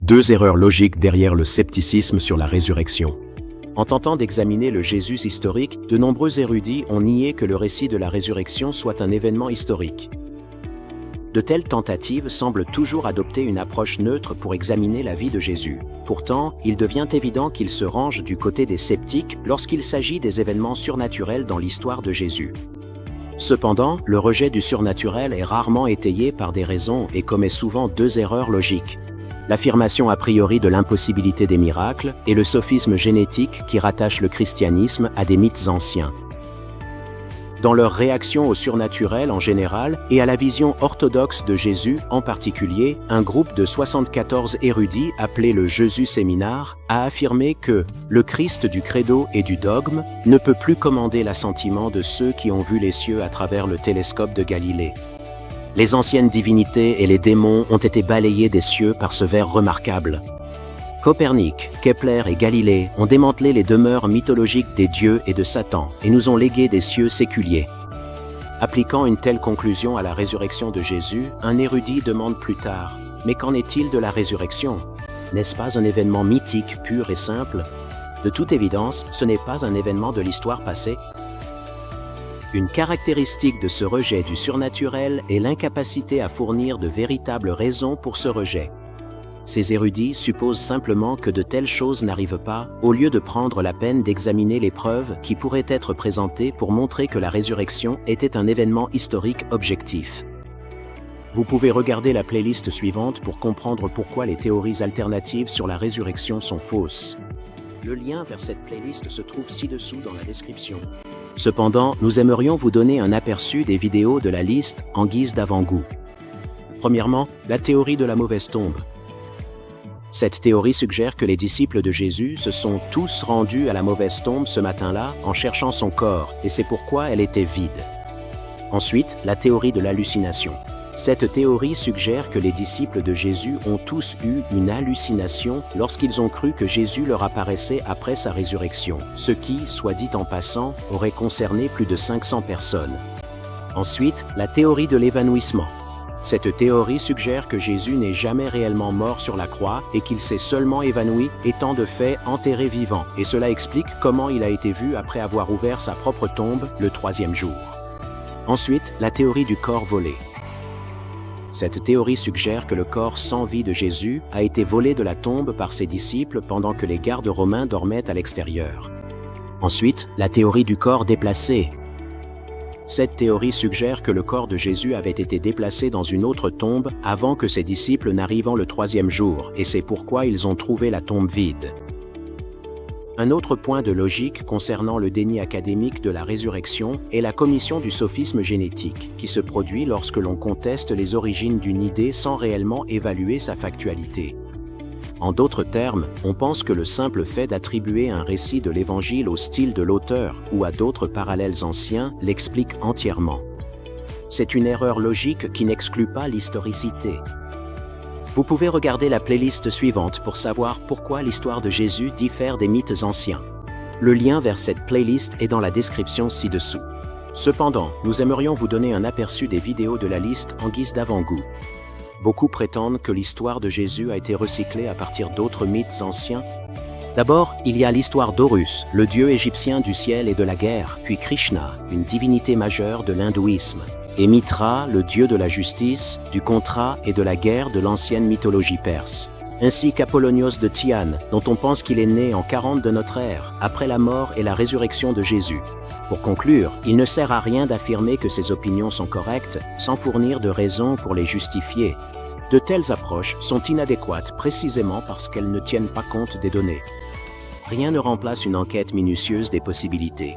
Deux erreurs logiques derrière le scepticisme sur la résurrection. En tentant d'examiner le Jésus historique, de nombreux érudits ont nié que le récit de la résurrection soit un événement historique. De telles tentatives semblent toujours adopter une approche neutre pour examiner la vie de Jésus. Pourtant, il devient évident qu'ils se rangent du côté des sceptiques lorsqu'il s'agit des événements surnaturels dans l'histoire de Jésus. Cependant, le rejet du surnaturel est rarement étayé par des raisons et commet souvent deux erreurs logiques. L'affirmation a priori de l'impossibilité des miracles et le sophisme génétique qui rattache le christianisme à des mythes anciens. Dans leur réaction au surnaturel en général et à la vision orthodoxe de Jésus en particulier, un groupe de 74 érudits appelé le Jésus Séminaire a affirmé que le Christ du credo et du dogme ne peut plus commander l'assentiment de ceux qui ont vu les cieux à travers le télescope de Galilée. Les anciennes divinités et les démons ont été balayés des cieux par ce vers remarquable. Copernic, Kepler et Galilée ont démantelé les demeures mythologiques des dieux et de Satan et nous ont légué des cieux séculiers. Appliquant une telle conclusion à la résurrection de Jésus, un érudit demande plus tard « Mais qu'en est-il de la résurrection? N'est-ce pas un événement mythique, pur et simple? De toute évidence, ce n'est pas un événement de l'histoire passée. » Une caractéristique de ce rejet du surnaturel est l'incapacité à fournir de véritables raisons pour ce rejet. Ces érudits supposent simplement que de telles choses n'arrivent pas, au lieu de prendre la peine d'examiner les preuves qui pourraient être présentées pour montrer que la résurrection était un événement historique objectif. Vous pouvez regarder la playlist suivante pour comprendre pourquoi les théories alternatives sur la résurrection sont fausses. Le lien vers cette playlist se trouve ci-dessous dans la description. Cependant, nous aimerions vous donner un aperçu des vidéos de la liste en guise d'avant-goût. Premièrement, la théorie de la mauvaise tombe. Cette théorie suggère que les disciples de Jésus se sont tous rendus à la mauvaise tombe ce matin-là en cherchant son corps, et c'est pourquoi elle était vide. Ensuite, la théorie de l'hallucination. Cette théorie suggère que les disciples de Jésus ont tous eu une hallucination lorsqu'ils ont cru que Jésus leur apparaissait après sa résurrection, ce qui, soit dit en passant, aurait concerné plus de 500 personnes. Ensuite, la théorie de l'évanouissement. Cette théorie suggère que Jésus n'est jamais réellement mort sur la croix et qu'il s'est seulement évanoui, étant de fait enterré vivant, et cela explique comment il a été vu après avoir ouvert sa propre tombe le troisième jour. Ensuite, la théorie du corps volé. Cette théorie suggère que le corps sans vie de Jésus a été volé de la tombe par ses disciples pendant que les gardes romains dormaient à l'extérieur. Ensuite, la théorie du corps déplacé. Cette théorie suggère que le corps de Jésus avait été déplacé dans une autre tombe avant que ses disciples n'arrivent le troisième jour, et c'est pourquoi ils ont trouvé la tombe vide. Un autre point de logique concernant le déni académique de la résurrection est la commission du sophisme génétique, qui se produit lorsque l'on conteste les origines d'une idée sans réellement évaluer sa factualité. En d'autres termes, on pense que le simple fait d'attribuer un récit de l'Évangile au style de l'auteur ou à d'autres parallèles anciens l'explique entièrement. C'est une erreur logique qui n'exclut pas l'historicité. Vous pouvez regarder la playlist suivante pour savoir pourquoi l'histoire de Jésus diffère des mythes anciens. Le lien vers cette playlist est dans la description ci-dessous. Cependant, nous aimerions vous donner un aperçu des vidéos de la liste en guise d'avant-goût. Beaucoup prétendent que l'histoire de Jésus a été recyclée à partir d'autres mythes anciens. D'abord, il y a l'histoire d'Horus, le dieu égyptien du ciel et de la guerre, puis Krishna, une divinité majeure de l'hindouisme, et Mitra, le dieu de la justice, du contrat et de la guerre de l'ancienne mythologie perse, ainsi qu'Apollonios de Tyane, dont on pense qu'il est né en 40 de notre ère, après la mort et la résurrection de Jésus. Pour conclure, il ne sert à rien d'affirmer que ces opinions sont correctes sans fournir de raisons pour les justifier. De telles approches sont inadéquates précisément parce qu'elles ne tiennent pas compte des données. Rien ne remplace une enquête minutieuse des possibilités.